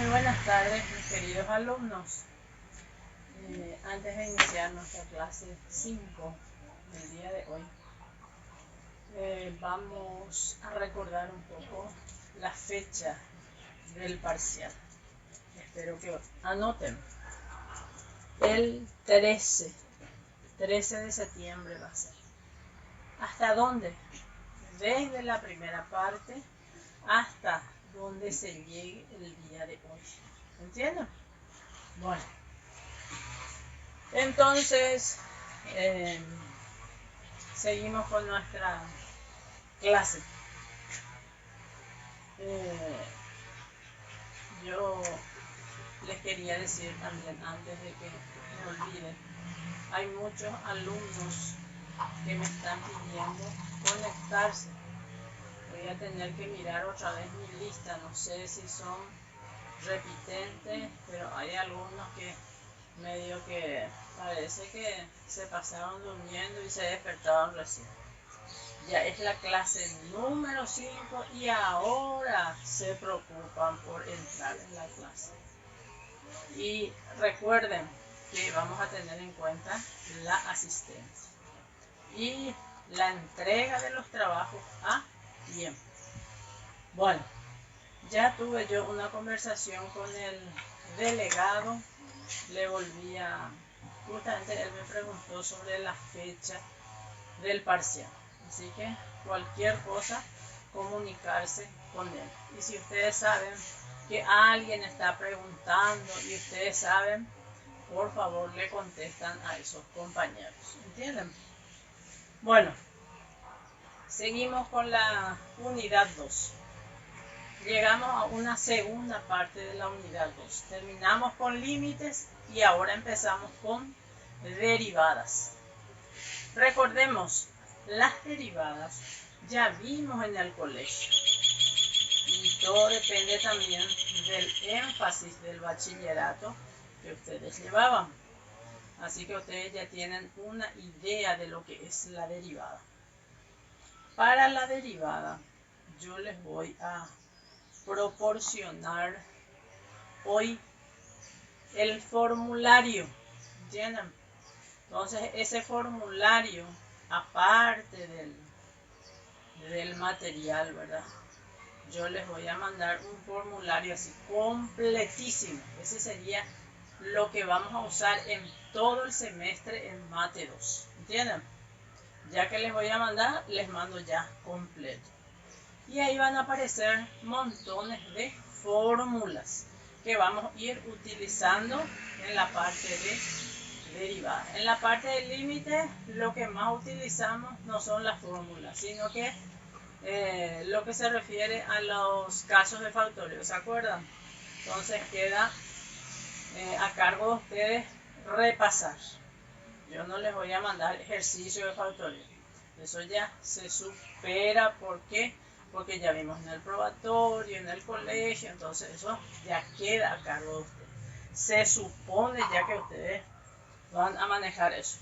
buenas tardes, mis queridos alumnos. Antes de iniciar nuestra clase 5 del día de hoy, vamos a recordar un poco la fecha del parcial. Espero que anoten. El 13 de septiembre va a ser. ¿Hasta dónde? Desde la primera parte hasta donde se llegue el día de hoy. ¿Entienden? Bueno, entonces seguimos con nuestra clase. Yo les quería decir también, antes de que me olvide, hay muchos alumnos que me están pidiendo conectarse. Voy a tener que mirar otra vez mi lista, no sé si son repitentes, pero hay algunos que medio que parece que se pasaron durmiendo y se despertaron recién. Ya es la clase número 5 y ahora se preocupan por entrar en la clase. Y recuerden que vamos a tener en cuenta la asistencia y la entrega de los trabajos a tiempo. Bueno, ya tuve yo una conversación con el delegado, le volví a... Justamente él me preguntó sobre la fecha del parcial, así que cualquier cosa, comunicarse con él. Y si ustedes saben que alguien está preguntando y ustedes saben, por favor le contestan a esos compañeros, ¿entienden? Bueno, seguimos con la unidad 2. Llegamos a una segunda parte de la unidad 2. Terminamos con límites y ahora empezamos con derivadas. Recordemos, las derivadas ya vimos en el colegio. Y todo depende también del énfasis del bachillerato que ustedes llevaban. Así que ustedes ya tienen una idea de lo que es la derivada. Para la derivada, yo les voy a proporcionar hoy el formulario. ¿Entienden? Entonces ese formulario, aparte del material, ¿verdad? Yo les voy a mandar un formulario así completísimo. Ese sería lo que vamos a usar en todo el semestre en Mate 2. ¿Entienden? Ya que les voy a mandar, les mando ya completo. Y ahí van a aparecer montones de fórmulas que vamos a ir utilizando en la parte de derivada. En la parte del límite, lo que más utilizamos no son las fórmulas, sino que lo que se refiere a los casos de factorio, ¿se acuerdan? Entonces queda a cargo de ustedes repasar. Yo no les voy a mandar ejercicio de factorio. Eso ya se supera. ¿Por qué? Porque ya vimos en el probatorio, en el colegio, entonces eso ya queda a cargo de ustedes. Se supone ya que ustedes van a manejar eso.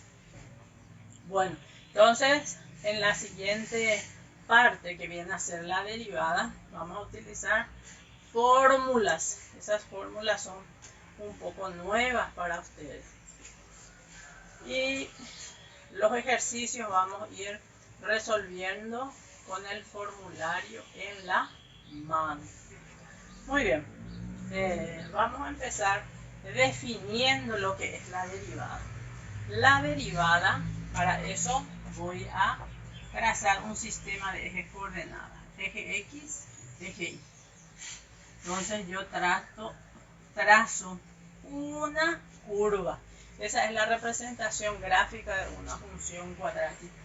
Bueno, entonces en la siguiente parte, que viene a ser la derivada, vamos a utilizar fórmulas. Esas fórmulas son un poco nuevas para ustedes. Y los ejercicios vamos a ir resolviendo con el formulario en la mano. Muy bien, vamos a empezar definiendo lo que es la derivada. La derivada, para eso voy a trazar un sistema de ejes coordenadas, eje X, eje Y. Entonces yo trazo una curva. Esa es la representación gráfica de una función cuadrática.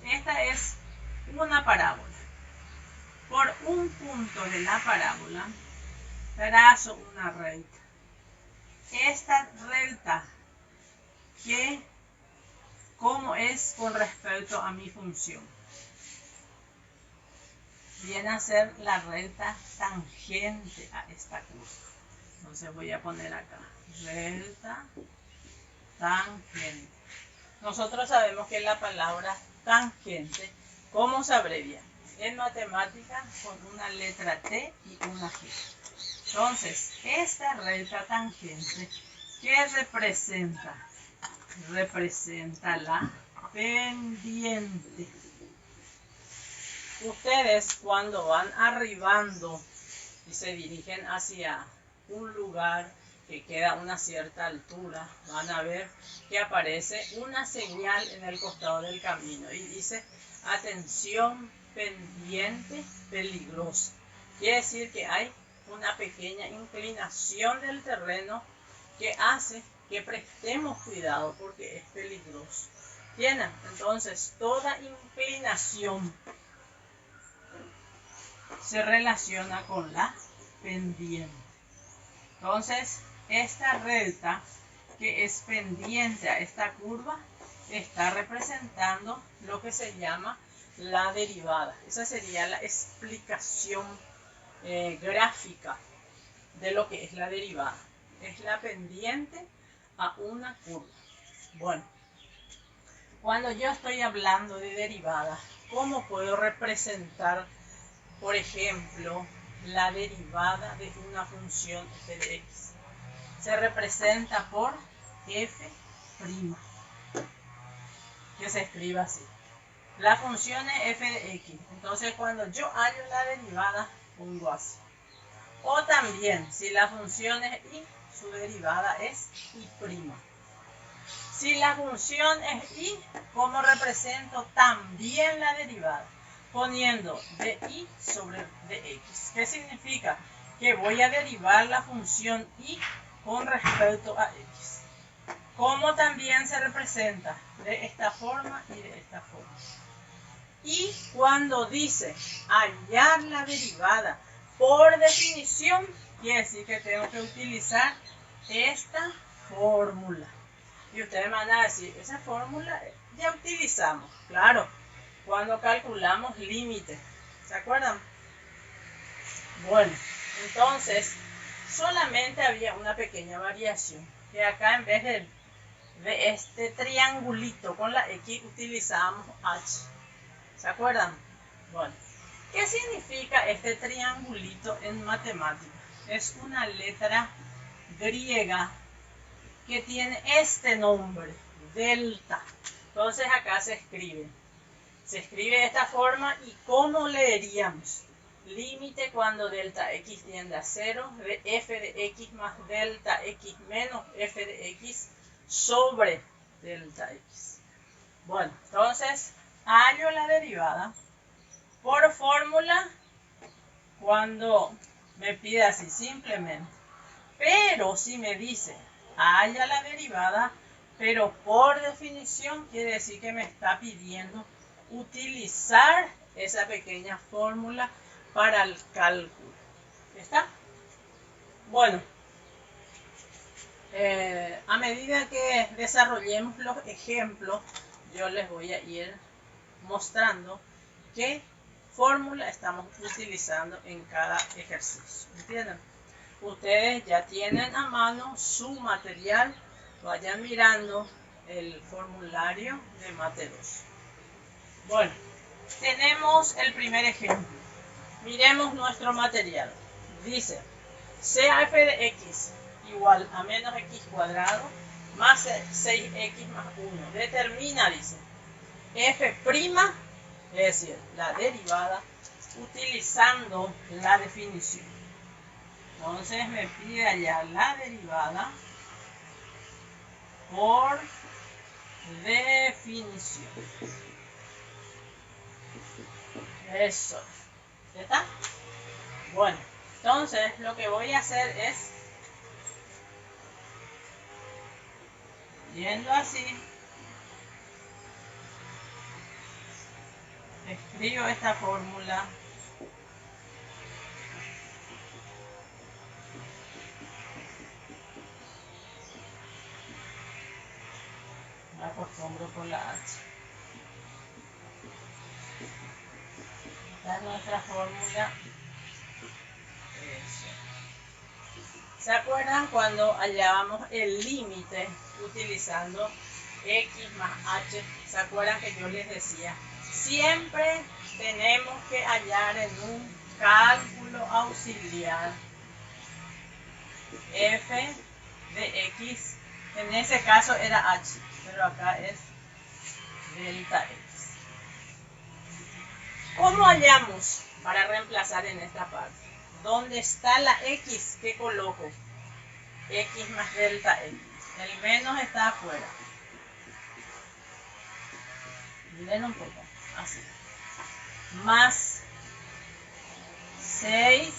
Esta es una parábola. Por un punto de la parábola trazo una recta. Esta recta, ¿cómo es con respecto a mi función? Viene a ser la recta tangente a esta curva. Entonces voy a poner acá recta tangente. Nosotros sabemos que la palabra tangente, ¿cómo se abrevia? En matemáticas con una letra T y una G. Entonces, esta recta tangente, ¿qué representa? Representa la pendiente. Ustedes cuando van arribando y se dirigen hacia un lugar que queda a una cierta altura, van a ver que aparece una señal en el costado del camino y dice: atención, pendiente peligrosa. Quiere decir que hay una pequeña inclinación del terreno que hace que prestemos cuidado porque es peligroso. ¿Tienen? Entonces, toda inclinación se relaciona con la pendiente. Entonces, esta recta que es pendiente a esta curva está representando lo que se llama la derivada. Esa sería la explicación gráfica de lo que es la derivada. Es la pendiente a una curva. Bueno, cuando yo estoy hablando de derivada, ¿cómo puedo representar, por ejemplo, la derivada de una función f de x? Se representa por f', que se escribe así. La función es f de x. Entonces, cuando yo hallo la derivada, pongo así. O también, si la función es y, su derivada es y'. Si la función es y, ¿cómo represento también la derivada? Poniendo dy sobre dx. ¿Qué significa? Que voy a derivar la función y con respecto a x. ¿Cómo también se representa? De esta forma y de esta forma. Y cuando dice hallar la derivada, por definición, quiere decir que tengo que utilizar esta fórmula. Y ustedes van a decir, esa fórmula ya utilizamos. Claro, cuando calculamos límite. ¿Se acuerdan? Bueno, entonces, solamente había una pequeña variación. Que acá en vez de este triangulito con la X, utilizábamos H. ¿Se acuerdan? Bueno, ¿qué significa este triangulito en matemáticas? Es una letra griega que tiene este nombre, delta. Entonces acá se escribe de esta forma. ¿Y cómo leeríamos? Límite cuando delta x tiende a 0 de f de x más delta x menos f de x sobre delta x. Bueno, entonces hallo la derivada por fórmula cuando me pide así simplemente. Pero si me dice halla la derivada, pero por definición, quiere decir que me está pidiendo utilizar esa pequeña fórmula para el cálculo. ¿Está? Bueno, a medida que desarrollemos los ejemplos, yo les voy a ir mostrando qué fórmula estamos utilizando en cada ejercicio. ¿Entienden? Ustedes ya tienen a mano su material. Vayan mirando el formulario de Mate 2. Bueno, tenemos el primer ejemplo. Miremos nuestro material. Dice, sea f de x igual a menos x cuadrado más 6x más 1. Determina, dice, f', es decir, la derivada, utilizando la definición. Entonces me pide hallar la derivada por definición. Eso. ¿Ya está? Bueno, entonces lo que voy a hacer es, yendo así, escribo esta fórmula. Me acostumbro por la H. Esta es nuestra fórmula. Eso. ¿Se acuerdan cuando hallábamos el límite utilizando x más h? ¿Se acuerdan que yo les decía? Siempre tenemos que hallar en un cálculo auxiliar f de x, en ese caso era h, pero acá es delta x. ¿Cómo hallamos para reemplazar en esta parte? ¿Dónde está la x? ¿Qué coloco? X más delta x. El menos está afuera. Miren un poco, así. Más 6x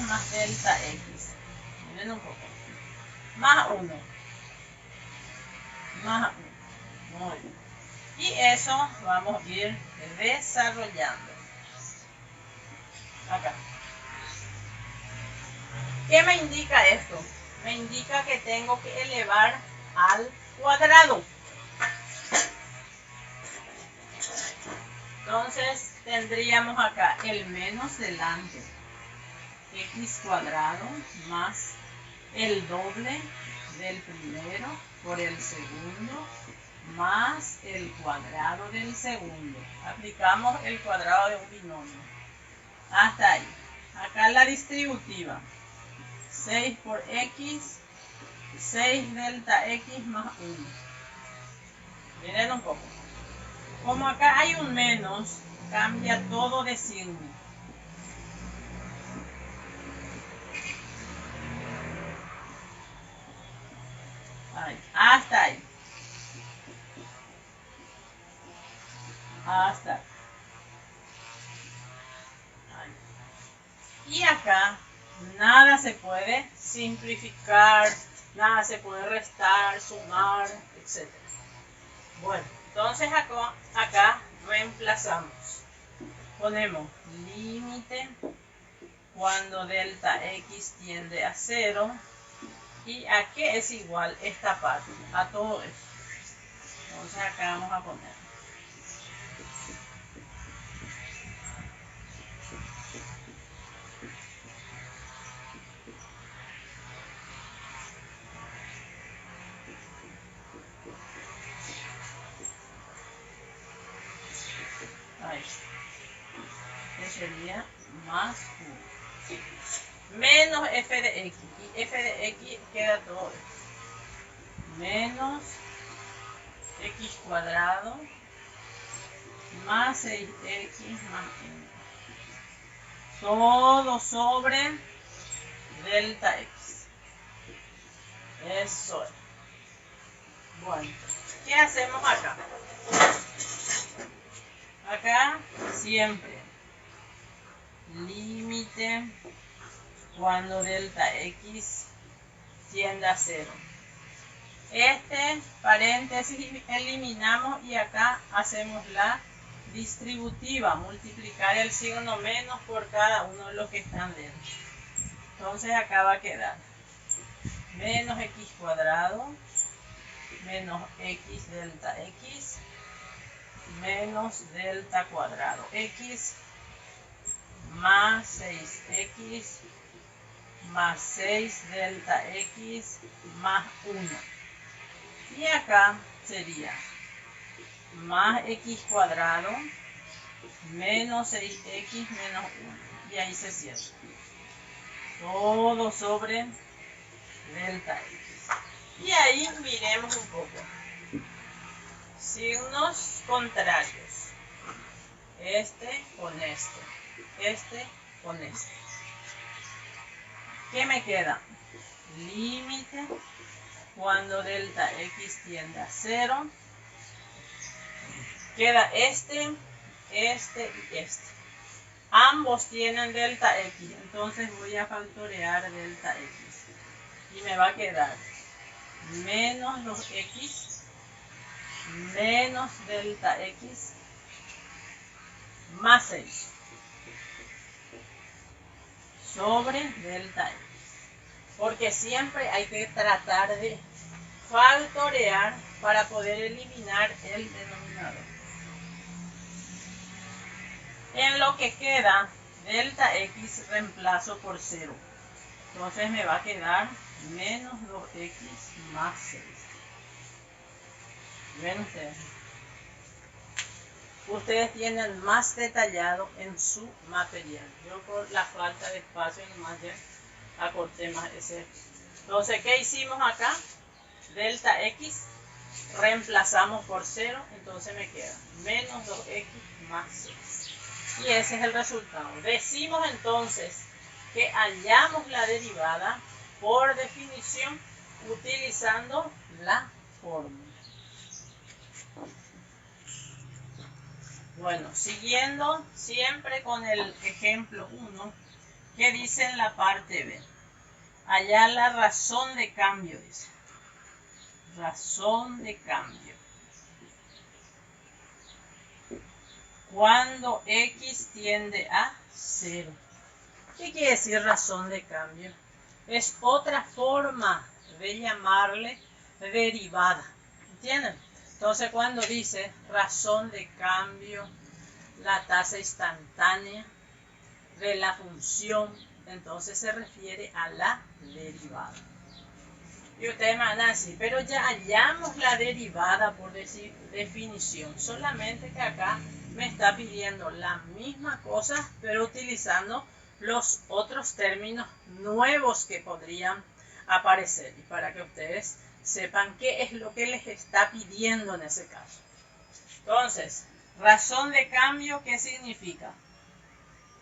más delta x. Miren un poco. Más 1. Más 1. Muy bien. Y eso vamos a ir desarrollando. Acá. ¿Qué me indica esto? Me indica que tengo que elevar al cuadrado. Entonces tendríamos acá el menos delante, x cuadrado más el doble del primero por el segundo más el cuadrado del segundo. Aplicamos el cuadrado de un binomio. Hasta ahí. Acá la distributiva. 6 por x, 6 delta x más 1. Miren un poco. Como acá hay un menos, cambia todo de signo. Ahí, hasta ahí. Hasta ahí. Y acá nada se puede simplificar, nada se puede restar, sumar, etc. Bueno, entonces acá reemplazamos. Ponemos límite cuando delta x tiende a 0. ¿Y a qué es igual esta parte? A todo esto. Entonces acá vamos a poner. Ahí. Que sería más 1. Menos f de x. Y f de x queda todo esto. Menos x cuadrado más 6x más 1. Todo sobre delta x. Eso es. Bueno, ¿qué hacemos acá? Acá siempre límite cuando delta x tiende a 0. Este paréntesis eliminamos y acá hacemos la distributiva, multiplicar el signo menos por cada uno de los que están dentro. Entonces acá va a quedar menos x cuadrado menos x delta x menos delta cuadrado x más 6x más 6 delta x más 1. Y acá sería más x cuadrado menos 6x menos 1. Y ahí se cierra. Todo sobre delta x. Y ahí miremos un poco. Signos contrarios. Este con este. Este con este. ¿Qué me queda? Límite cuando delta x tiende a 0. Queda este, este y este. Ambos tienen delta x, entonces voy a factorear delta x. Y me va a quedar menos 2x menos delta x más 6 sobre delta x. Porque siempre hay que tratar de factorear para poder eliminar el denominador. En lo que queda, delta x reemplazo por 0. Entonces me va a quedar menos 2x más 6. ¿Ven ustedes? Ustedes tienen más detallado en su material. Yo por la falta de espacio nomás ya acorté más ese. Entonces, ¿qué hicimos acá? Delta x reemplazamos por 0, entonces me queda menos 2x más 6. Y ese es el resultado. Decimos entonces que hallamos la derivada por definición utilizando la fórmula. Bueno, siguiendo siempre con el ejemplo 1, ¿qué dice en la parte B? Hallar la razón de cambio, dice. Razón de cambio. Cuando x tiende a 0. ¿Qué quiere decir razón de cambio? Es otra forma de llamarle derivada. ¿Entienden? Entonces, cuando dice razón de cambio, la tasa instantánea de la función, entonces se refiere a la derivada. Y ustedes me van a decir, pero ya hallamos la derivada por definición, solamente que acá me está pidiendo la misma cosa, pero utilizando los otros términos nuevos que podrían aparecer. Y para que ustedes sepan qué es lo que les está pidiendo en ese caso. Entonces, razón de cambio, ¿qué significa?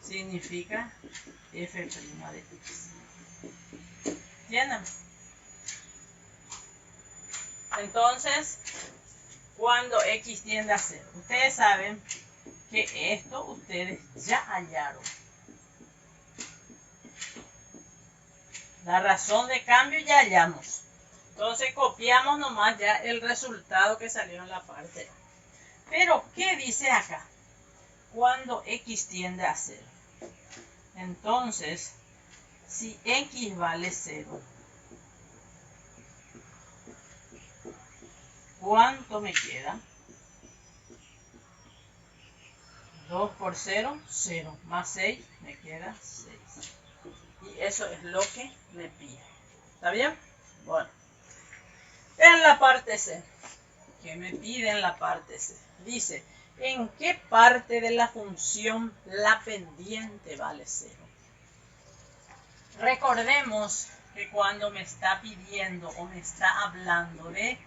Significa f' de x. ¿Entienden? Entonces, cuando x tiende a 0, ustedes saben que esto ustedes ya hallaron. La razón de cambio ya hallamos. Entonces copiamos nomás ya el resultado que salió en la parte A. Pero, ¿qué dice acá? Cuando x tiende a 0. Entonces, si x vale 0, ¿cuánto me queda? 2 por 0, 0. Más 6, me queda 6. Y eso es lo que me pide. ¿Está bien? Bueno. En la parte C. ¿Qué me pide en la parte C? Dice, ¿en qué parte de la función la pendiente vale 0? Recordemos que cuando me está pidiendo o me está hablando de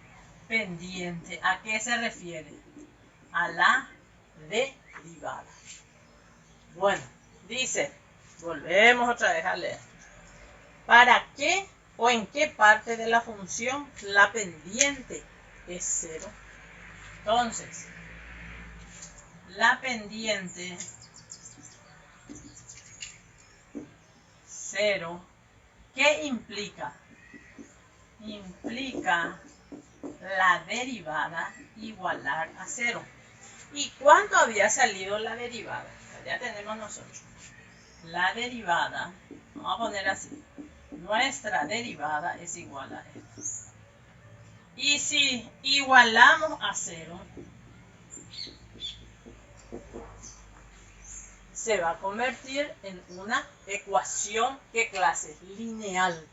pendiente, ¿a qué se refiere? A la derivada. Bueno, dice, volvemos otra vez a leer. ¿Para qué o en qué parte de la función la pendiente es 0? Entonces, la pendiente 0, ¿qué implica? Implica la derivada igualar a 0. ¿Y cuánto había salido la derivada? Ya tenemos nosotros. La derivada, vamos a poner así, nuestra derivada es igual a esto. Y si igualamos a 0, se va a convertir en una ecuación, ¿qué clase? Lineal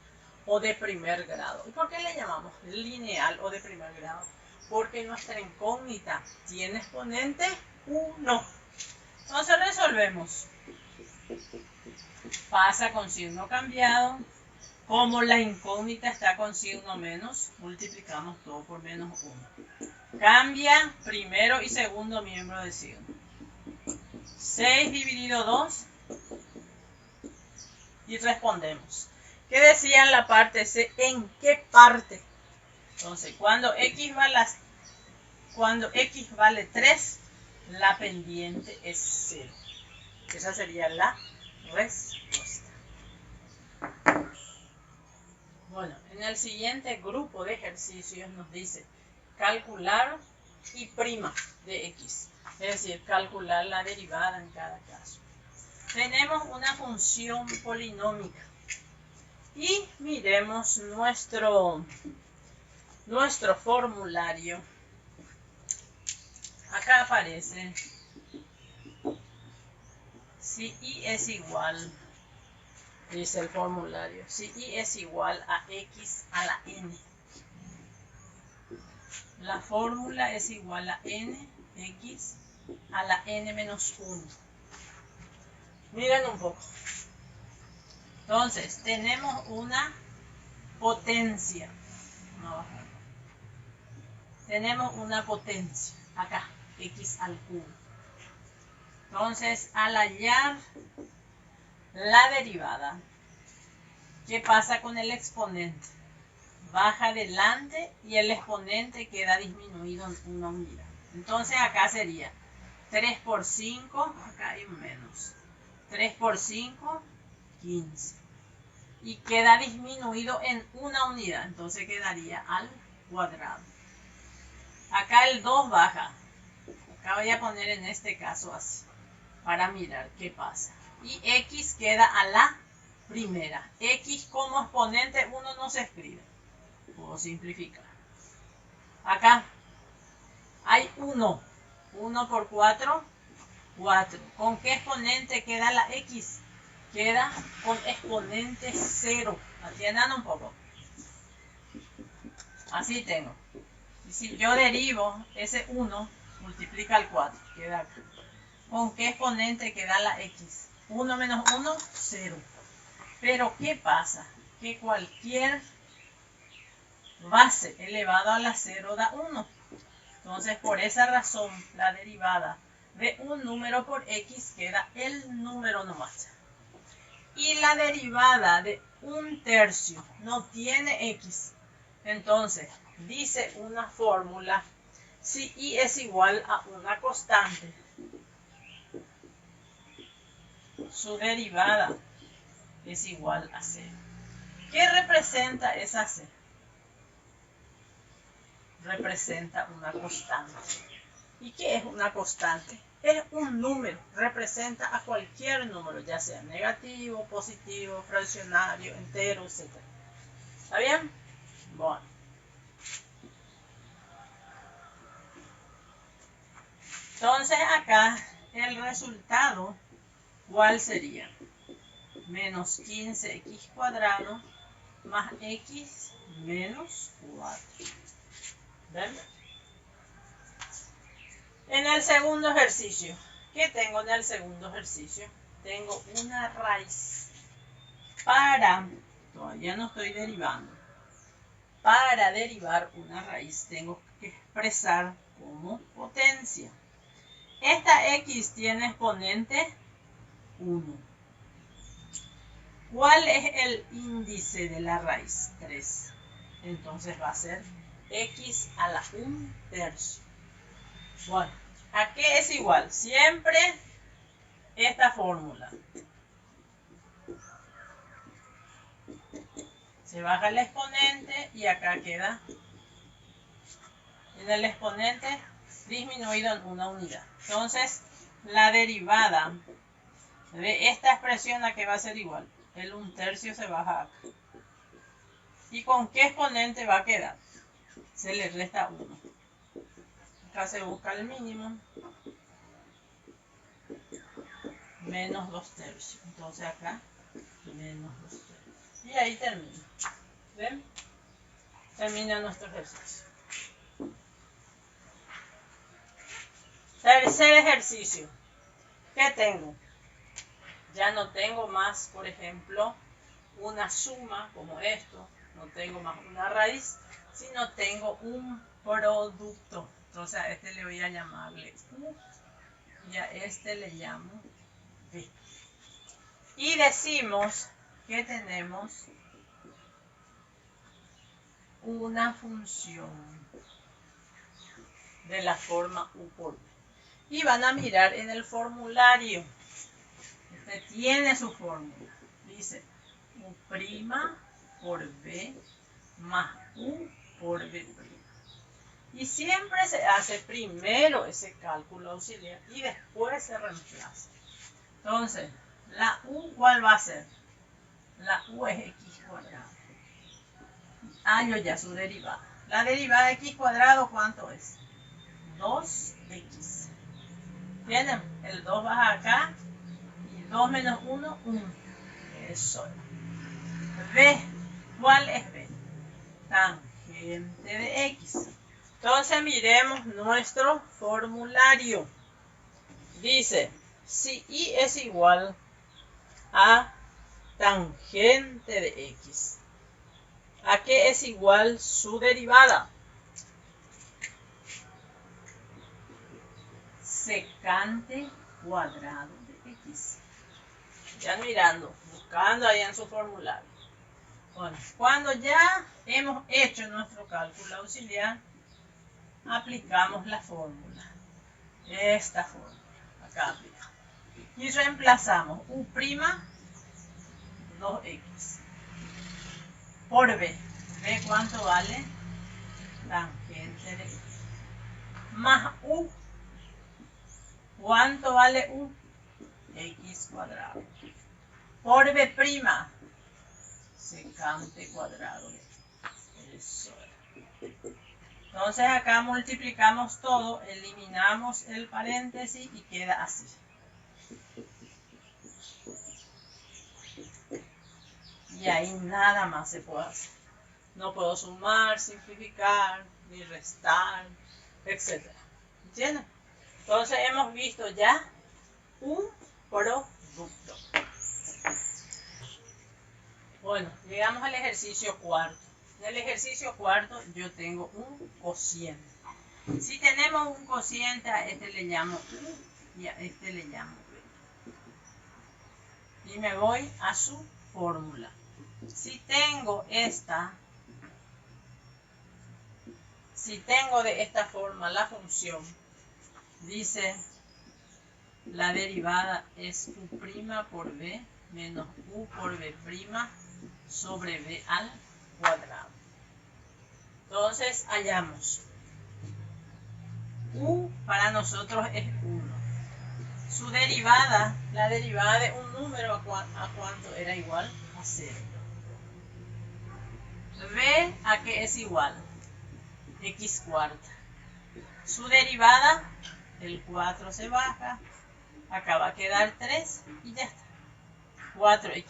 o de primer grado. ¿Y por qué le llamamos lineal o de primer grado? Porque nuestra incógnita tiene exponente 1. Entonces resolvemos. Pasa con signo cambiado. Como la incógnita está con signo menos, multiplicamos todo por menos 1. Cambia primero y segundo miembro del signo. 6 dividido 2. Y respondemos. ¿Qué decía en la parte C? ¿En qué parte? Entonces, cuando x vale 3, la pendiente es 0. Esa sería la respuesta. Bueno, en el siguiente grupo de ejercicios nos dice calcular y prima de x. Es decir, calcular la derivada en cada caso. Tenemos una función polinómica. Y miremos nuestro formulario. Acá aparece si y es igual, dice el formulario, si y es igual a x a la n. La fórmula es igual a n, x a la n menos 1. Miren un poco. Entonces, tenemos una potencia. No, tenemos una potencia acá, x al cubo. Entonces, al hallar la derivada, ¿qué pasa con el exponente? Baja adelante y el exponente queda disminuido en una unidad. Entonces acá sería 3 por 5, acá hay un menos. 3 por 5, 15. Y queda disminuido en una unidad, entonces quedaría al cuadrado. Acá el 2 baja. Acá voy a poner en este caso así, para mirar qué pasa. Y x queda a la primera. X como exponente 1 no se escribe. Puedo simplificar. Acá hay 1. 1 por 4, 4. ¿Con qué exponente queda la x? Queda con exponente 0. Atiendan un poco. Así tengo. Y si yo derivo ese 1, multiplica el 4. Queda acá. ¿Con qué exponente queda la x? 1 menos 1, 0. Pero ¿qué pasa? Que cualquier base elevado a la 0 da 1. Entonces, por esa razón, la derivada de un número por x queda el número nomás. Y la derivada de un tercio no tiene x. Entonces, dice una fórmula, si y es igual a una constante, su derivada es igual a 0. ¿Qué representa esa c? Representa una constante. ¿Y qué es una constante? Es un número, representa a cualquier número, ya sea negativo, positivo, fraccionario, entero, etc. ¿Está bien? Bueno. Entonces acá el resultado, ¿cuál sería? Menos 15x cuadrado más x menos 4. ¿Ven? En el segundo ejercicio, ¿qué tengo en el segundo ejercicio? Tengo una raíz. Todavía no estoy derivando. Para derivar una raíz tengo que expresar como potencia. Esta x tiene exponente 1. ¿Cuál es el índice de la raíz? 3. Entonces va a ser x a la 1 tercio. Bueno, ¿a qué es igual? Siempre esta fórmula. Se baja el exponente y acá queda en el exponente disminuido en una unidad. Entonces, la derivada de esta expresión a que va a ser igual. El 1 tercio se baja acá. ¿Y con qué exponente va a quedar? Se le resta 1. Acá se busca el mínimo. Menos 2 tercios. Entonces acá, menos 2 tercios. Y ahí termina. ¿Ven? Termina nuestro ejercicio. Tercer ejercicio. ¿Qué tengo? Ya no tengo más, por ejemplo, una suma como esto. No tengo más una raíz, sino tengo un producto. Entonces a este le voy a llamarle U y a este le llamo V. Y decimos que tenemos una función de la forma U por V. Y van a mirar en el formulario. Este tiene su fórmula. Dice U' por V más U por V'. Y siempre se hace primero ese cálculo auxiliar y después se reemplaza. Entonces, la U, ¿cuál va a ser? La U es x cuadrado. Hallo ya su derivada. La derivada de x cuadrado, ¿cuánto es? 2x. ¿Tienen? El 2 baja acá. Y 2 menos 1, 1. Eso. V. ¿Cuál es V? Tangente de x. Entonces miremos nuestro formulario. Dice, si y es igual a tangente de x. ¿A qué es igual su derivada? Secante cuadrado de x. Ya mirando, buscando ahí en su formulario. Bueno, cuando ya hemos hecho nuestro cálculo auxiliar, aplicamos la fórmula. Esta fórmula. Acá aplicamos. Y reemplazamos u', 2x, por b. ¿B cuánto vale? Tangente de x. Más u. ¿Cuánto vale u? X cuadrado. Por b', secante cuadrado de x. Eso es. Entonces acá multiplicamos todo, eliminamos el paréntesis y queda así. Y ahí nada más se puede hacer. No puedo sumar, simplificar, ni restar, etc. ¿Entienden? Entonces hemos visto ya un producto. Bueno, llegamos al ejercicio cuarto. En el ejercicio cuarto yo tengo un cociente. Si tenemos un cociente, a este le llamo U y a este le llamo B. Y me voy a su fórmula. Si tengo de esta forma la función, dice la derivada es u' por b menos u por b' sobre b al cuadrado. Entonces hallamos u para nosotros es 1. Su derivada, la derivada de un número, ¿a cuánto era igual? A 0. B, ¿a qué es igual? X cuarta. Su derivada, el 4 se baja, acá va a quedar 3 y ya está. 4x.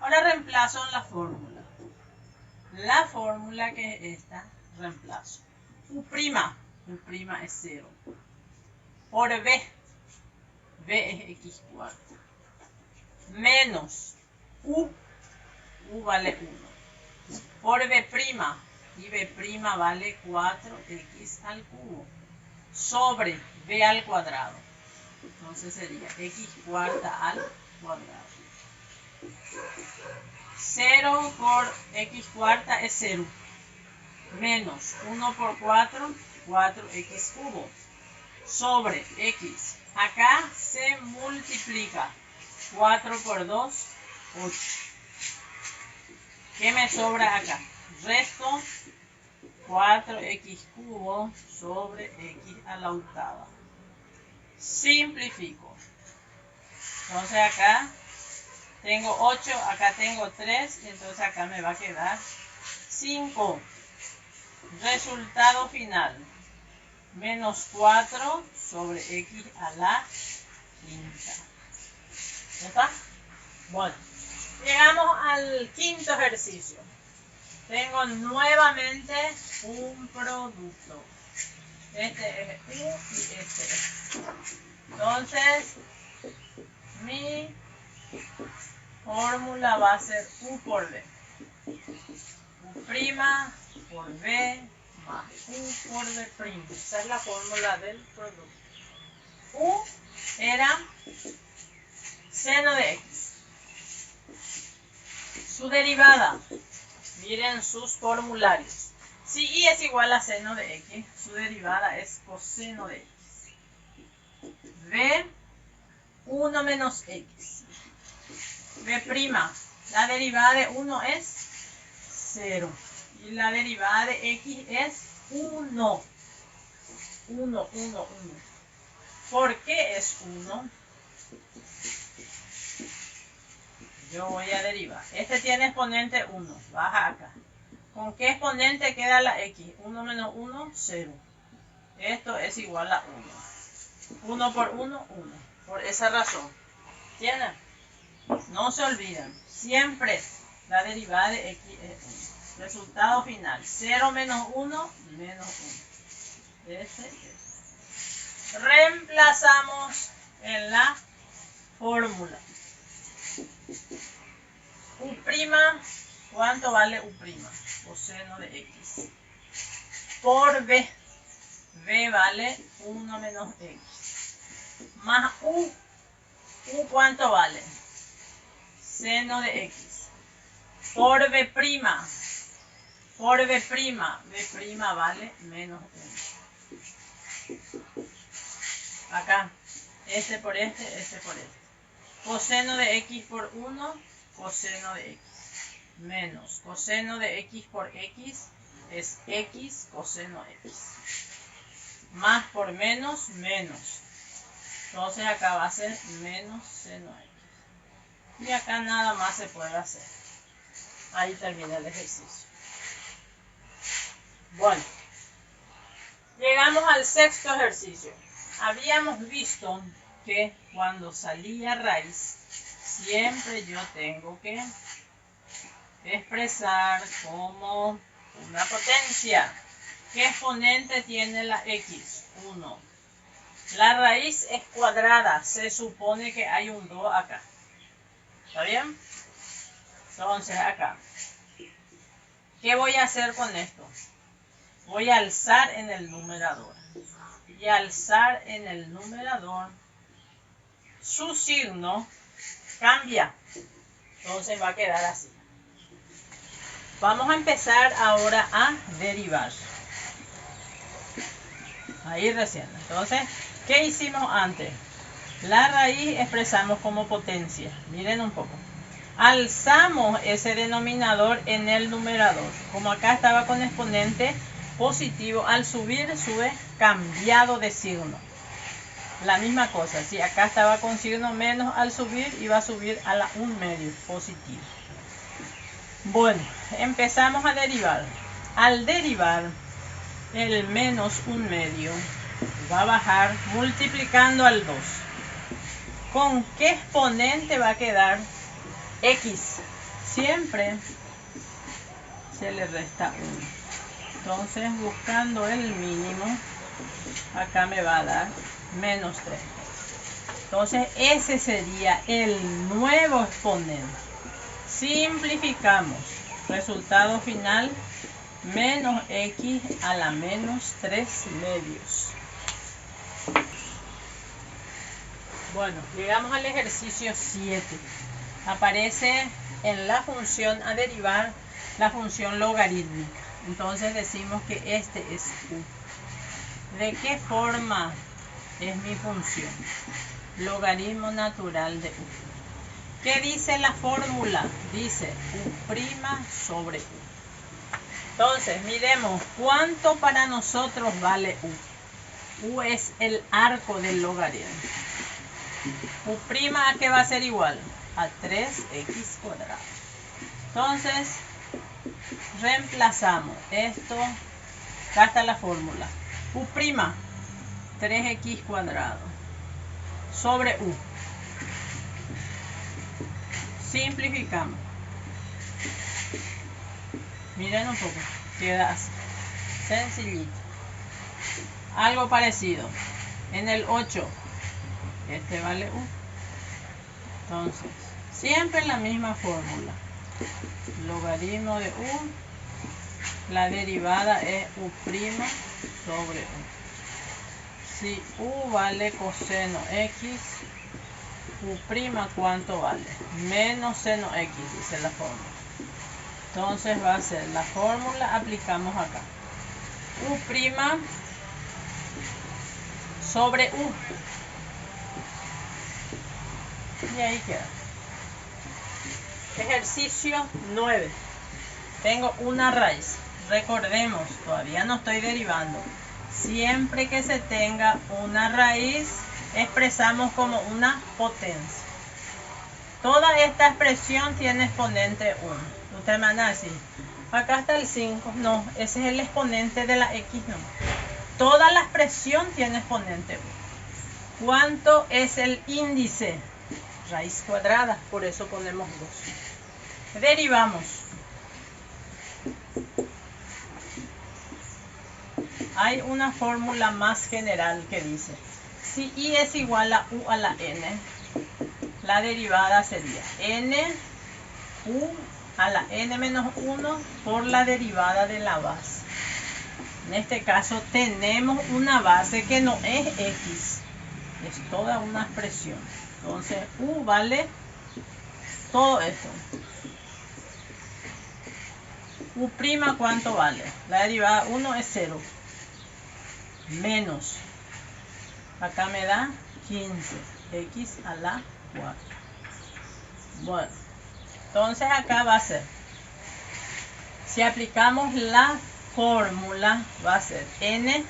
Ahora reemplazo en la fórmula. La fórmula que es esta, reemplazo. U' es 0. Por b, b es x cuarta. Menos u vale 1. Por b', y b' vale 4x al cubo. Sobre b al cuadrado. Entonces sería x cuarta al cuadrado. 0 por x cuarta es 0. Menos 1 por 4, 4x cubo. Sobre x. Acá se multiplica. 4 por 2, 8. ¿Qué me sobra acá? Resto 4x cubo sobre x a la octava. Simplifico. Entonces acá tengo 8, acá tengo 3, y entonces acá me va a quedar 5. Resultado final. Menos 4 sobre x a la quinta. ¿Ya está? Bueno, llegamos al quinto ejercicio. Tengo nuevamente un producto. Este es U y este es. Entonces, mi fórmula va a ser U por B. U' por B más U por B'. Esa es la fórmula del producto. U era seno de x. Su derivada, miren sus formularios. Si y es igual a seno de x, su derivada es coseno de x. B, 1 menos x. B', la derivada de 1 es 0. Y la derivada de x es 1. 1. ¿Por qué es 1? Yo voy a derivar. Este tiene exponente 1. Baja acá. ¿Con qué exponente queda la x? 1 menos 1, 0. Esto es igual a 1. 1 por 1, 1. Por esa razón. ¿Entienden? No se olviden. Siempre la derivada de x es 1. Resultado final. 0 menos 1, menos 1. Reemplazamos en la fórmula. U', ¿cuánto vale U'? Coseno de X. Por B. B vale 1 menos X. Más U. U, ¿cuánto vale? Seno de X. Por B'. Por B'. B' vale menos 1. Acá. Este por este, este por este. Coseno de X por 1, coseno de X. Menos coseno de X por X es X coseno X. Más por menos, menos. Entonces acá va a ser menos seno X. Y acá nada más se puede hacer. Ahí termina el ejercicio. Bueno, llegamos al sexto ejercicio. Habíamos visto que cuando salía raíz, siempre yo tengo que expresar como una potencia. ¿Qué exponente tiene la X? 1. La raíz es cuadrada, se supone que hay un 2 acá. ¿Está bien? Entonces acá. ¿Qué voy a hacer con esto? Voy a alzar en el numerador. Y alzar en el numerador, su signo cambia. Entonces va a quedar así. Vamos a empezar ahora a derivar. Ahí recién. Entonces, ¿qué hicimos antes? La raíz expresamos como potencia. Miren un poco. Alzamos ese denominador en el numerador. Como acá estaba con exponente positivo, al subir sube cambiado de signo. La misma cosa. Si acá estaba con signo menos, al subir iba a subir a la 1/2 positivo. Bueno, empezamos a derivar. Al derivar, el menos 1/2 va a bajar multiplicando al 2. ¿Con qué exponente va a quedar X? Siempre se le resta 1. Entonces, buscando el mínimo, acá me va a dar menos 3. Entonces, ese sería el nuevo exponente. Simplificamos. Resultado final, menos X a la menos 3/2. Bueno, llegamos al ejercicio 7. Aparece en la función a derivar la función logarítmica. Entonces decimos que este es U. ¿De qué forma es mi función? Logaritmo natural de U. ¿Qué dice la fórmula? Dice U' sobre U. Entonces, miremos cuánto para nosotros vale U. U es el arco del logaritmo. U' ¿a qué va a ser igual? A 3x cuadrado. Entonces, reemplazamos esto. Acá está la fórmula. U', 3x cuadrado sobre U. Simplificamos. Miren un poco. Queda así. Sencillito. Algo parecido. En el 8. Este vale U. Entonces, siempre la misma fórmula. Logaritmo de U. La derivada es U' sobre U. Si U vale coseno X, U', ¿cuánto vale? Menos seno X, dice la fórmula. Entonces va a ser la fórmula, aplicamos acá. U' sobre U. Y ahí queda. Ejercicio 9. Tengo una raíz. Recordemos, todavía no estoy derivando. Siempre que se tenga una raíz, expresamos como una potencia. Toda esta expresión tiene exponente 1. Ustedes me van a decir, acá está el 5. No, ese es el exponente de la X. No. Toda la expresión tiene exponente 1. ¿Cuánto es el índice? Raíz cuadrada, por eso ponemos 2. Derivamos. Hay una fórmula más general que dice, si y es igual a u a la n, la derivada sería n u a la n menos 1 por la derivada de la base. En este caso tenemos una base que no es x, es toda una expresión. Entonces u vale todo esto. U', ¿cuánto vale? La derivada 1 es 0. Menos, acá me da 15, x a la 4. Bueno, entonces acá va a ser, si aplicamos la fórmula, va a ser n,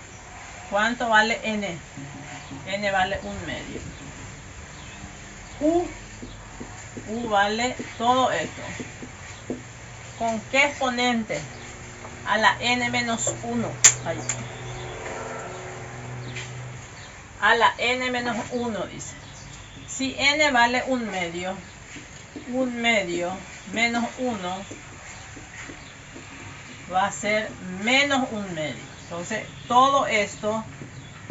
¿cuánto vale n? N vale 1/2. U vale todo esto. ¿Con qué exponente? A la n menos 1. Ahí. A la n menos 1 dice. Si n vale 1/2, 1/2 menos 1 va a ser menos 1/2. Entonces todo esto,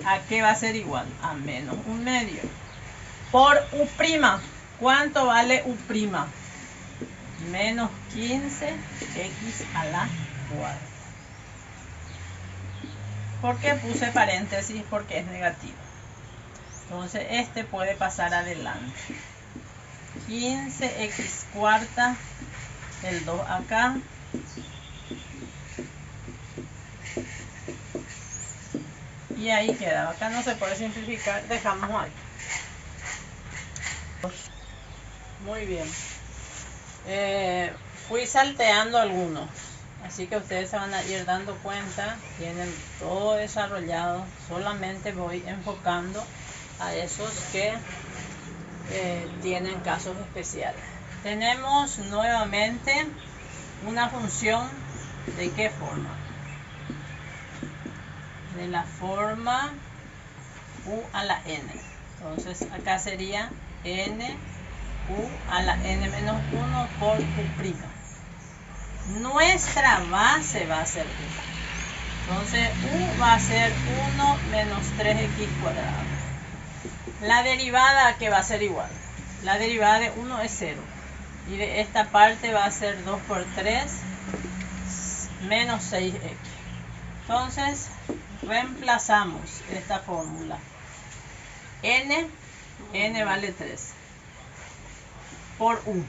¿a qué va a ser igual? A menos 1/2. Por u', ¿cuánto vale u'? Menos 15 x a la 4. ¿Por qué puse paréntesis? Porque es negativo. Entonces este puede pasar adelante. 15x², el 2 acá. Y ahí queda. Acá no se puede simplificar, dejamos ahí. Muy bien. Fui salteando algunos, así que ustedes se van a ir dando cuenta. Tienen todo desarrollado. Solamente voy enfocando a esos que tienen casos especiales. Tenemos nuevamente una función. ¿De qué forma? De la forma u a la n. Entonces acá sería n u a la n menos 1 por u'. Nuestra base va a ser 1. Entonces u va a ser 1 menos 3x². La derivada, que va a ser igual. La derivada de 1 es 0. Y de esta parte va a ser 2 por 3 menos 6x. Entonces reemplazamos esta fórmula. N vale 3. Por u.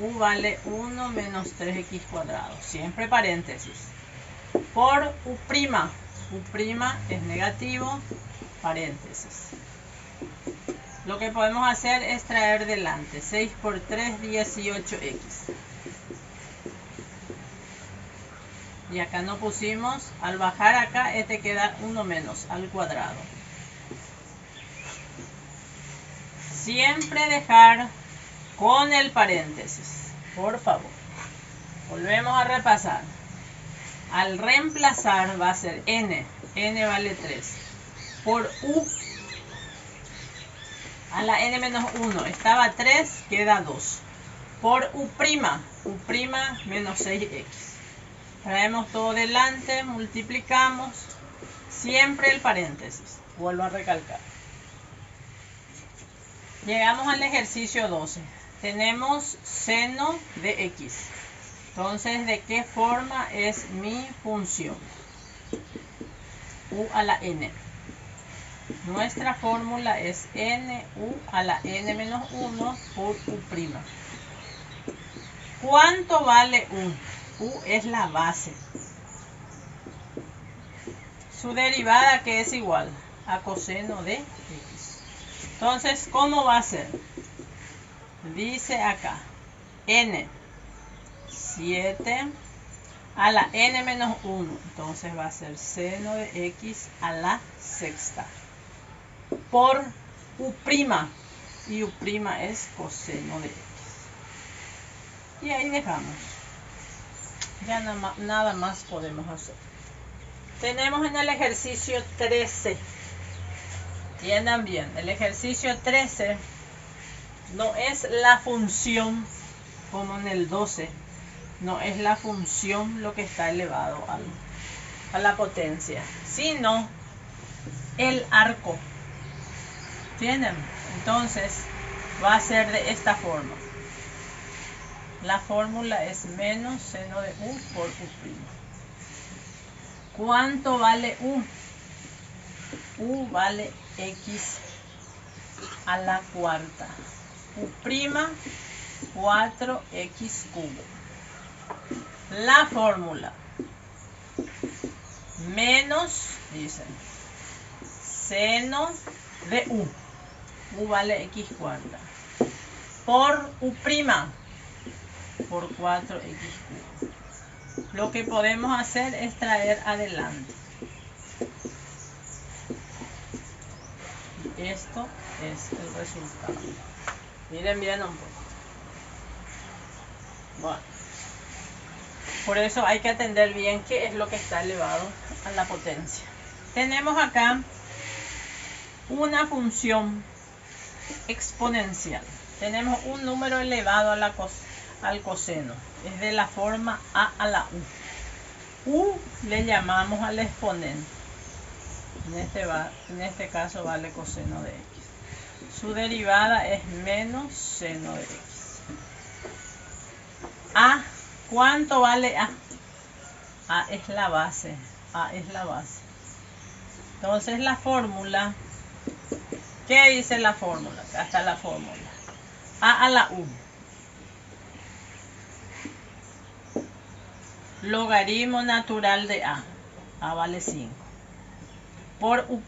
U vale 1 menos 3x². Siempre paréntesis. Por u'. U' es negativo. Paréntesis. Lo que podemos hacer es traer delante. 6 por 3, 18x. Y acá no pusimos. Al bajar acá, este queda 1 menos al cuadrado. Siempre dejar con el paréntesis, por favor. Volvemos a repasar. Al reemplazar va a ser n vale 3 por u a la n menos 1, estaba 3, queda 2 por u', menos 6x. Traemos todo delante, multiplicamos, siempre el paréntesis. Vuelvo a recalcar. Llegamos al ejercicio 12. Tenemos seno de x. Entonces, ¿de qué forma es mi función? U a la n. Nuestra fórmula es n u a la n menos 1 por u'. ¿Cuánto vale u? U es la base. Su derivada, que es igual a coseno de x. Entonces, ¿cómo va a ser? Dice acá, n 7 a la n menos 1. Entonces va a ser seno de x a la sexta. Por u'. Y u' es coseno de x. Y ahí dejamos. Ya nada más podemos hacer. Tenemos en el ejercicio 13. Entiendan bien, el ejercicio 13 no es la función como en el 12. No es la función lo que está elevado a la potencia, sino el arco. ¿Entienden? Entonces va a ser de esta forma. La fórmula es menos seno de u por u'. ¿Cuánto vale u? U vale x a la cuarta. U', 4x cubo. La fórmula menos, dicen, seno de u. U vale x cuarta. Por u', por 4x cubo. Lo que podemos hacer es traer adelante. Y esto es el resultado. Miren bien un poco. Bueno. Por eso hay que atender bien qué es lo que está elevado a la potencia. Tenemos acá una función exponencial. Tenemos un número elevado a al coseno. Es de la forma a la u. U le llamamos al exponente. En este caso vale coseno de x. Su derivada es menos seno de x. A, ¿cuánto vale A? A es la base. A es la base. Entonces la fórmula, ¿qué dice la fórmula? Acá está la fórmula. A la u. Logaritmo natural de A. A vale 5. Por u'.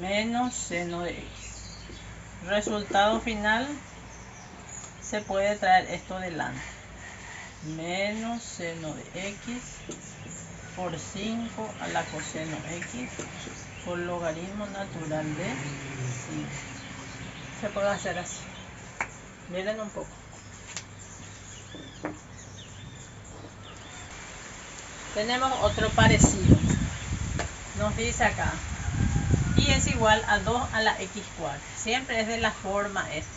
Menos seno de x. Resultado final, se puede traer esto delante. Menos seno de x por 5 a la coseno x por logaritmo natural de 5. Se puede hacer así. Miren un poco. Tenemos otro parecido. Nos dice acá, y es igual a 2 a la x cuarta. Siempre es de la forma esta.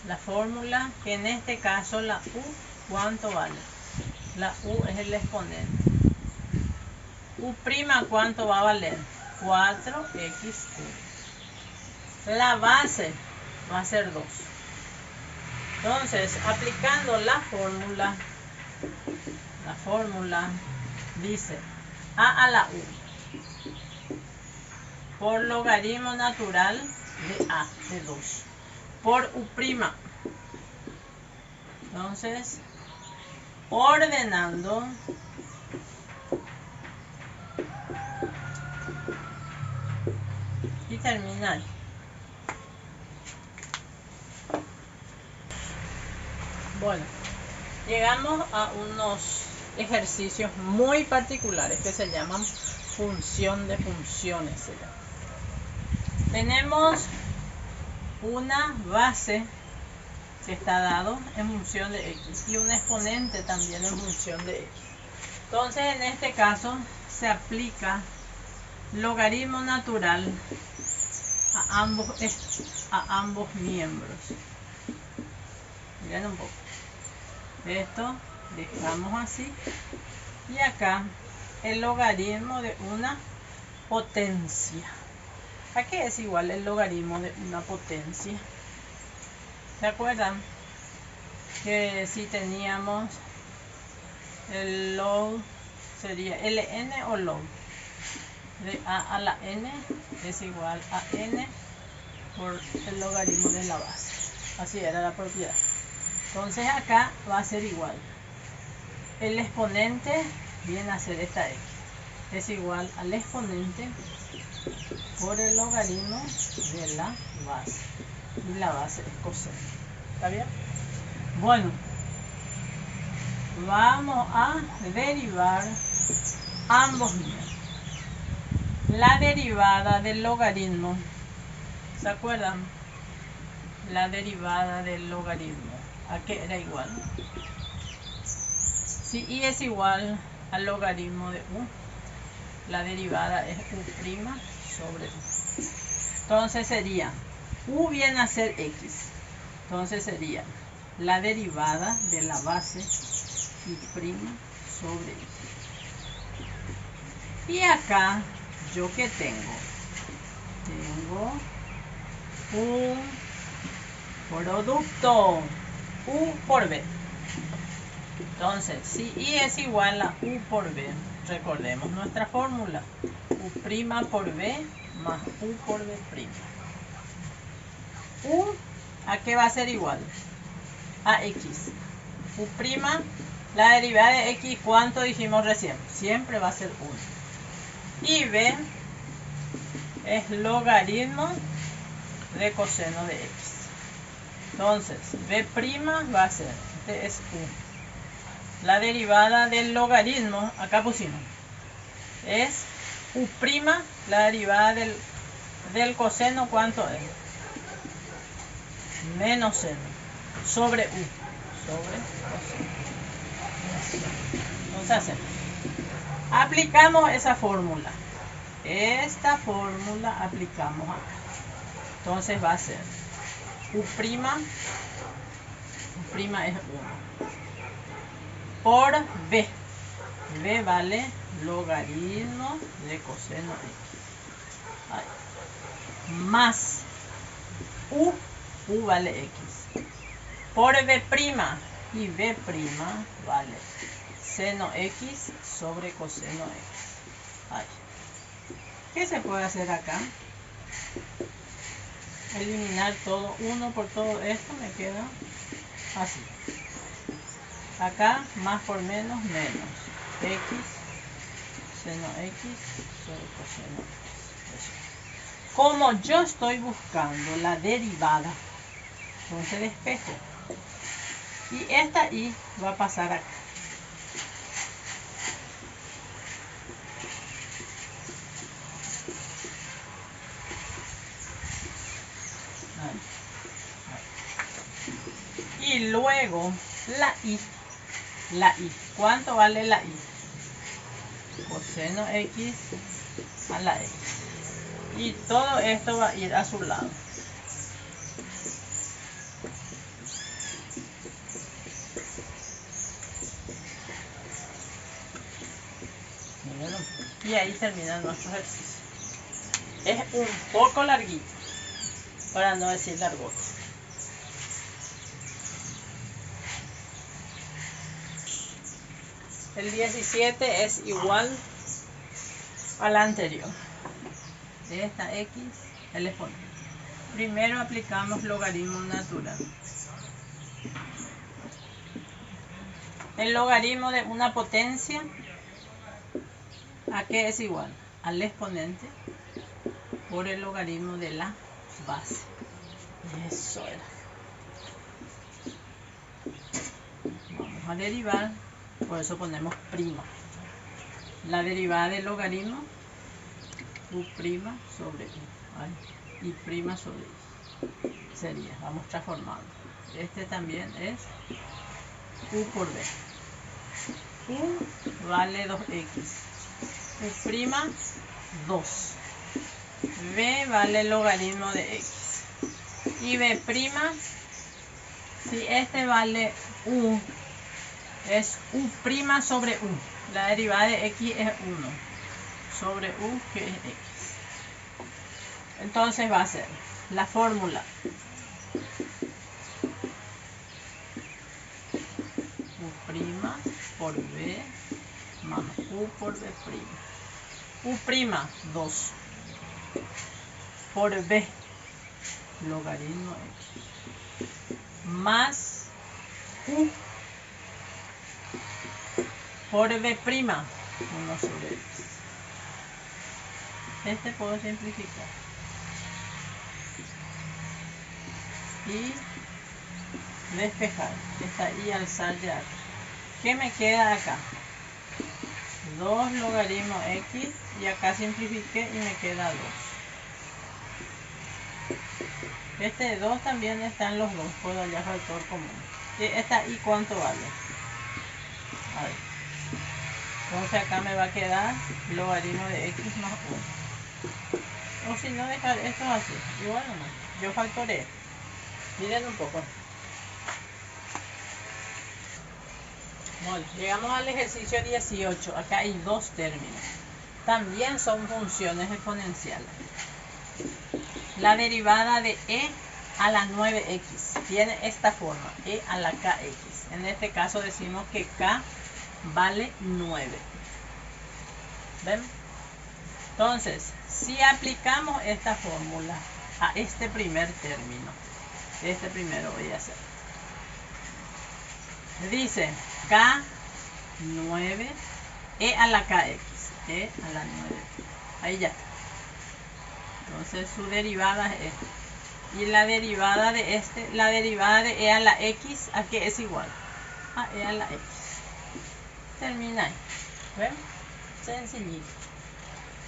La fórmula, que en este caso la u, ¿cuánto vale? La u es el exponente. U', ¿cuánto va a valer? 4x cubo. La base va a ser 2. Entonces, aplicando la fórmula dice a la u por logaritmo natural de a, de 2, por u'. Entonces, ordenando, y termina ahí. Bueno, llegamos a unos ejercicios muy particulares que se llaman función de funciones. Tenemos una base que está dado en función de x y un exponente también en función de x. Entonces, en este caso se aplica logaritmo natural a ambos miembros. Miren un poco. Esto dejamos así. Y acá el logaritmo de una potencia. ¿A qué es igual el logaritmo de una potencia? ¿Se acuerdan? Que si teníamos el log, sería ln o log. De a la n es igual a n por el logaritmo de la base. Así era la propiedad. Entonces acá va a ser igual. El exponente viene a ser esta x. Es igual al exponente por el logaritmo de la base. Y la base es coseno. ¿Está bien? Bueno, vamos a derivar ambos miembros. La derivada del logaritmo, ¿se acuerdan? La derivada del logaritmo, ¿a qué era igual? Si y es igual al logaritmo de u, la derivada es u' sobre u. Entonces sería, u viene a ser x. Entonces sería la derivada de la base y' sobre x. Y acá, ¿yo qué tengo? Tengo un producto u por b. Entonces, si y es igual a u por b, recordemos nuestra fórmula. U' por b más u por b'. U, ¿a qué va a ser igual? A x. U', la derivada de x, ¿cuánto dijimos recién? Siempre va a ser 1. Y b es logaritmo de coseno de x. Entonces, b' va a ser, este es 1. La derivada del logaritmo, acá pusimos, es u', la derivada del coseno, ¿cuánto es? Menos seno, sobre u, sobre coseno. Entonces hacemos, aplicamos esa fórmula. Esta fórmula aplicamos acá. Entonces va a ser u', es 1, por b. B vale logaritmo de coseno x. Ahí. Más u vale x. Por b', y b' vale seno x sobre coseno x. Ahí. ¿Qué se puede hacer acá? Eliminar todo, 1 por todo esto, me queda así. Acá, más por menos, menos. X, seno x sobre coseno x. Como yo estoy buscando la derivada, entonces despejo. Y esta y va a pasar acá. Y luego la i. ¿Cuánto vale la i? Coseno x a la x. Y todo esto va a ir a su lado. Y ahí termina nuestro ejercicio. Es un poco larguito, para no decir largote. El 17 es igual al anterior. De esta x, el exponente. Primero aplicamos logaritmo natural. El logaritmo de una potencia, ¿a qué es igual? Al exponente por el logaritmo de la base. Eso era. Vamos a derivar. Por eso ponemos prima. La derivada del logaritmo, u' sobre u, y prima sobre i. Sería, vamos transformando. Este también es u por b. U vale 2x. U', 2. B vale logaritmo de x. Y b', si este vale u, es u' sobre u. La derivada de x es 1 sobre u, que es x. Entonces va a ser la fórmula u' por b más u por b'. U', 2 por b, logaritmo x, más u por b', 1 sobre x. Este puedo simplificar. Y despejar. Esta y alzar ya. ¿Qué me queda acá? 2 logaritmo x, y acá simplifiqué y me queda 2. Este 2 también está en los dos, puedo hallar factor común. ¿Y esta y cuánto vale? A ver. Entonces acá me va a quedar logaritmo de x más 1. O si no, dejar esto así. Igual no, yo factoré. Miren un poco. Bueno, llegamos al ejercicio 18. Acá hay dos términos. También son funciones exponenciales. La derivada de e a la 9x. Tiene esta forma, e a la kx. En este caso decimos que k vale 9. ¿Ven? Entonces, si aplicamos esta fórmula a este primer término, este primero voy a hacer. Dice K9 e a la KX, e a la 9. Ahí ya. Entonces su derivada es esta. Y la derivada de la derivada de e a la x, ¿a qué es igual? A e a la x. Termina ahí. ¿Ven? Sencillito.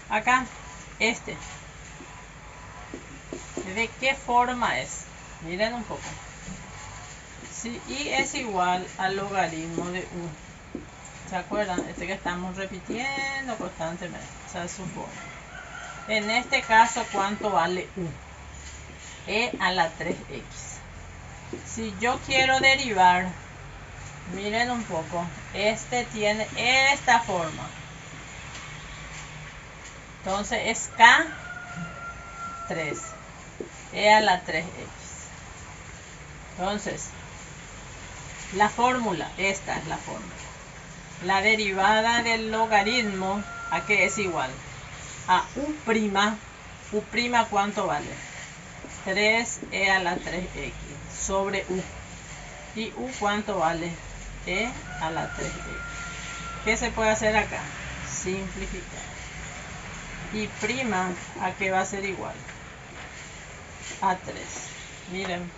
Acá, ¿de qué forma es? Miren un poco. Si y es igual al logaritmo de u. ¿Se acuerdan? Que estamos repitiendo constantemente. O sea, su forma. En este caso, ¿cuánto vale u? E a la 3x. Si yo quiero derivar, miren un poco, tiene esta forma. Entonces es K3 e a la 3x. Entonces, la fórmula, esta es la fórmula. La derivada del logaritmo, ¿a qué es igual? A u'. U' ¿cuánto vale? 3e a la 3x sobre u. ¿Y u cuánto vale? E a la 3x. ¿Qué se puede hacer acá? Simplificar. Y prima, ¿a qué va a ser igual? A 3. Miren.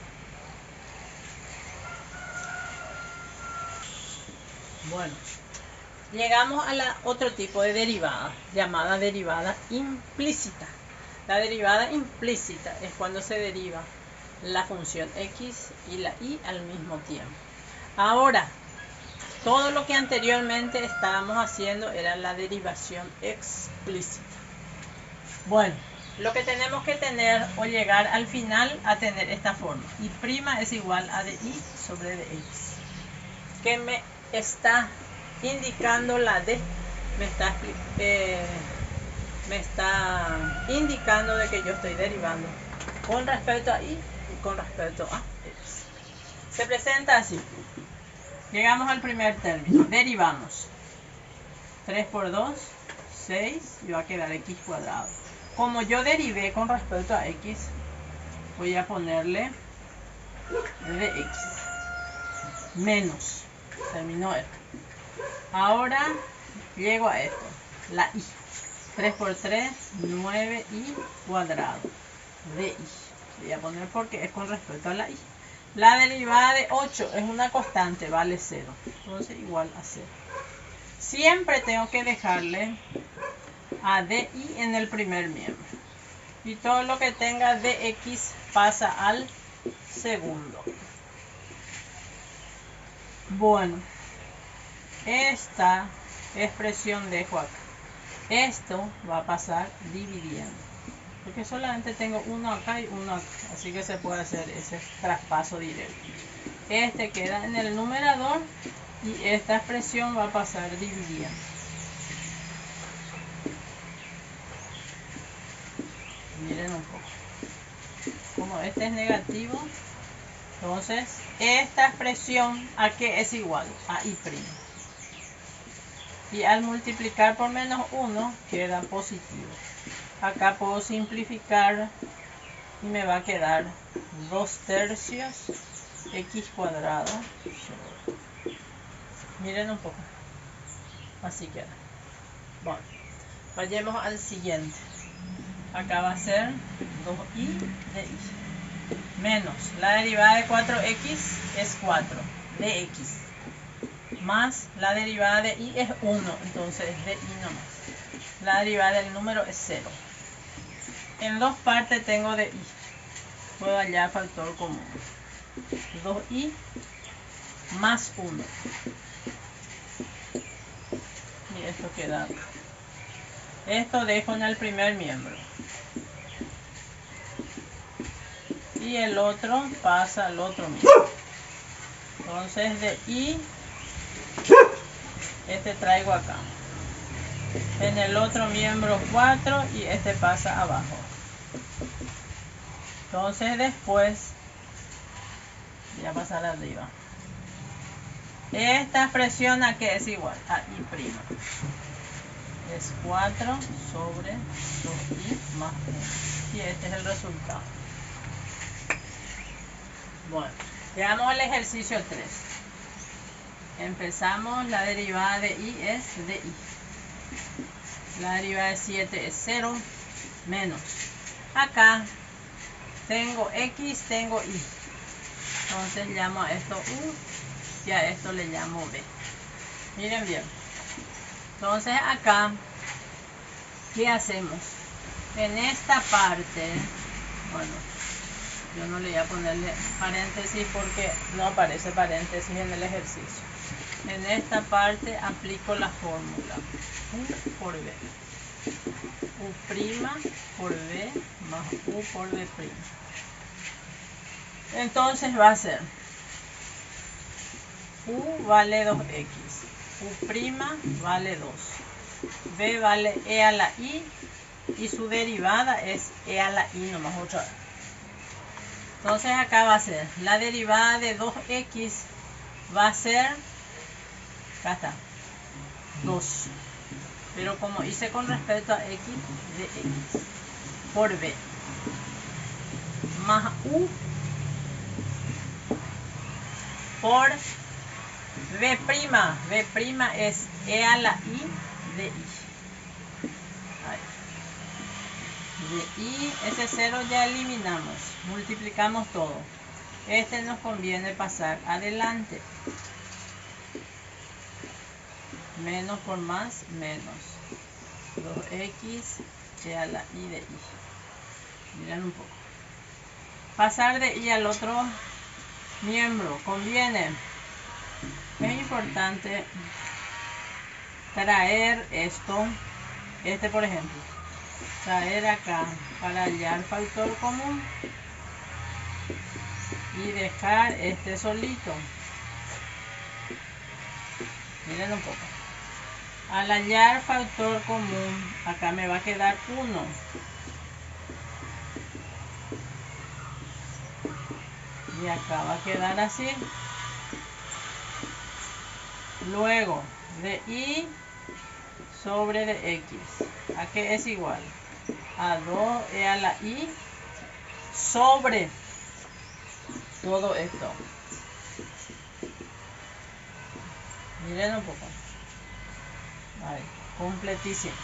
Bueno, llegamos a otro tipo de derivada, llamada derivada implícita. La derivada implícita es cuando se deriva la función x y la y al mismo tiempo. Ahora, todo lo que anteriormente estábamos haciendo era la derivación explícita. Bueno, lo que tenemos que tener o llegar al final a tener esta forma. Y prima es igual a de y sobre de x. Que me está indicando la d, me está indicando de que yo estoy derivando con respecto a y con respecto a x. Se presenta así. Llegamos al primer término. Derivamos. 3 por 2, 6. Y va a quedar x cuadrado. Como yo derivé con respecto a x, voy a ponerle de x. Menos. Terminó esto. Ahora llego a esto. La y. 3 por 3, 9y cuadrado de y. Voy a poner porque es con respecto a la y. La derivada de 8 es una constante, vale 0. Entonces igual a 0. Siempre tengo que dejarle a dy en el primer miembro. Y todo lo que tenga dx pasa al segundo. Bueno, esta expresión dejo acá. Esto va a pasar dividiendo. Porque solamente tengo uno acá y uno acá. Así que se puede hacer ese traspaso directo. Este queda en el numerador y esta expresión va a pasar dividiendo. Miren un poco. Como este es negativo, entonces esta expresión ¿a qué es igual? A y'. Y al multiplicar por menos 1 queda positivo. Acá puedo simplificar y me va a quedar 2/3 x cuadrado. Miren un poco. Así queda. Bueno, vayamos al siguiente. Acá va a ser 2y de y. Menos la derivada de 4x es 4 de x. Más la derivada de y es 1. Entonces es de y nomás. La derivada del número es 0. En dos partes tengo de y. Puedo hallar factor común. 2y más 1. Y esto queda acá. Esto dejo en el primer miembro. Y el otro pasa al otro miembro. Entonces de y, este traigo acá. En el otro miembro 4 y este pasa abajo. Entonces después Voy a pasar arriba. Esta expresión aquí es igual a I'. Es 4 sobre 2i más 1. Y este es el resultado. Bueno, veamos el ejercicio 3. Empezamos, la derivada de i es de i. La derivada de 7 es 0 menos. Acá tengo x, tengo y. Entonces llamo a esto u y a esto le llamo b. Miren bien. Entonces acá, ¿qué hacemos? En esta parte, bueno, yo no le voy a ponerle paréntesis porque no aparece paréntesis en el ejercicio. En esta parte aplico la fórmula u por b. U' por b más u por b'. Entonces va a ser u vale 2x, u' vale 2, b vale e a la i y su derivada es e a la i nomás otra vez. Entonces acá va a ser la derivada de 2x va a ser, acá está, 2. Pero como hice con respecto a x, de x por b más u por b'. B' es e a la i de i. Ahí. De i, ese 0 ya eliminamos. Multiplicamos todo. Este nos conviene pasar adelante. Menos por más, menos. 2x e a la i de i. Miren un poco. Pasar de i al otro miembro conviene. Es importante traer esto, por ejemplo, traer acá para hallar factor común y dejar este solito. Miren un poco. Al hallar factor común, acá me va a quedar 1. Y acá va a quedar así. Luego, de i sobre de x. ¿A qué es igual? A 2e a la i sobre todo esto. Miren un poco. Ahí, completísimo.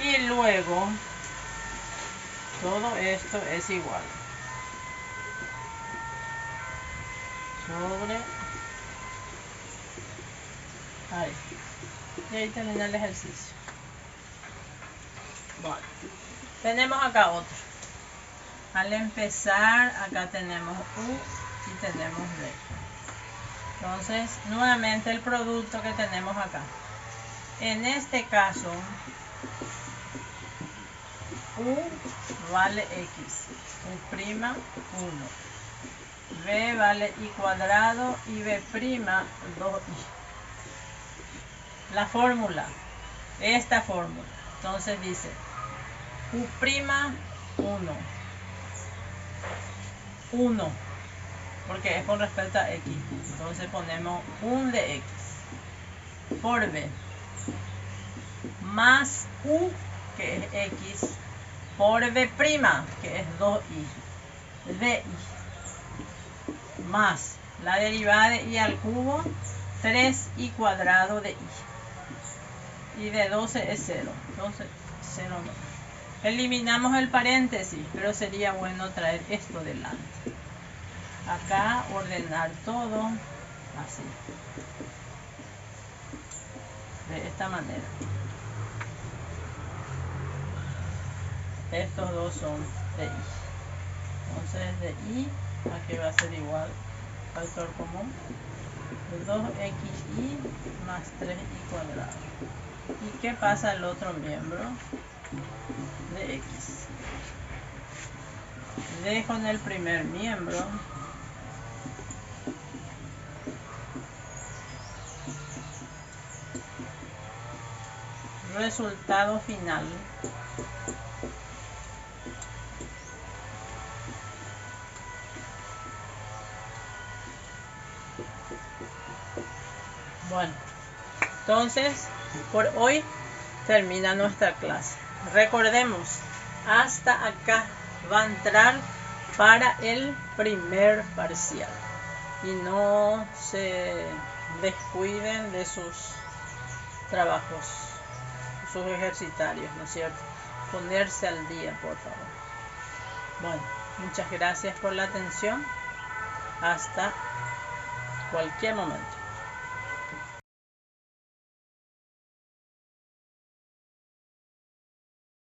Y luego, todo esto es igual. Sobre ahí. Y ahí termina el ejercicio. Bueno, tenemos acá otro. Al empezar, acá tenemos u y tenemos b. Entonces, nuevamente el producto que tenemos acá. En este caso, u vale x, u' 1. B vale i cuadrado y b' 2i. La fórmula, esta fórmula. Entonces dice u', 1, porque es con respecto a x. Entonces ponemos 1 de x por b más u, que es x, por b', que es 2i, de i, más la derivada de i al cubo, 3i cuadrado de i. Y de 12 es 0. Entonces, 0 no. Eliminamos el paréntesis, pero sería bueno traer esto delante. Acá ordenar todo así. De esta manera. Estos dos son de i. Entonces de i, aquí va a ser igual factor común de 2xi más 3i cuadrado. ¿Y qué pasa al otro miembro? De x. Dejo en el primer miembro resultado final Bueno, entonces por hoy termina nuestra clase. Recordemos, hasta acá va a entrar para el primer parcial. Y no se descuiden de sus trabajos, sus ejercitarios, ¿no es cierto? Ponerse al día, por favor. Bueno, muchas gracias por la atención. Hasta cualquier momento.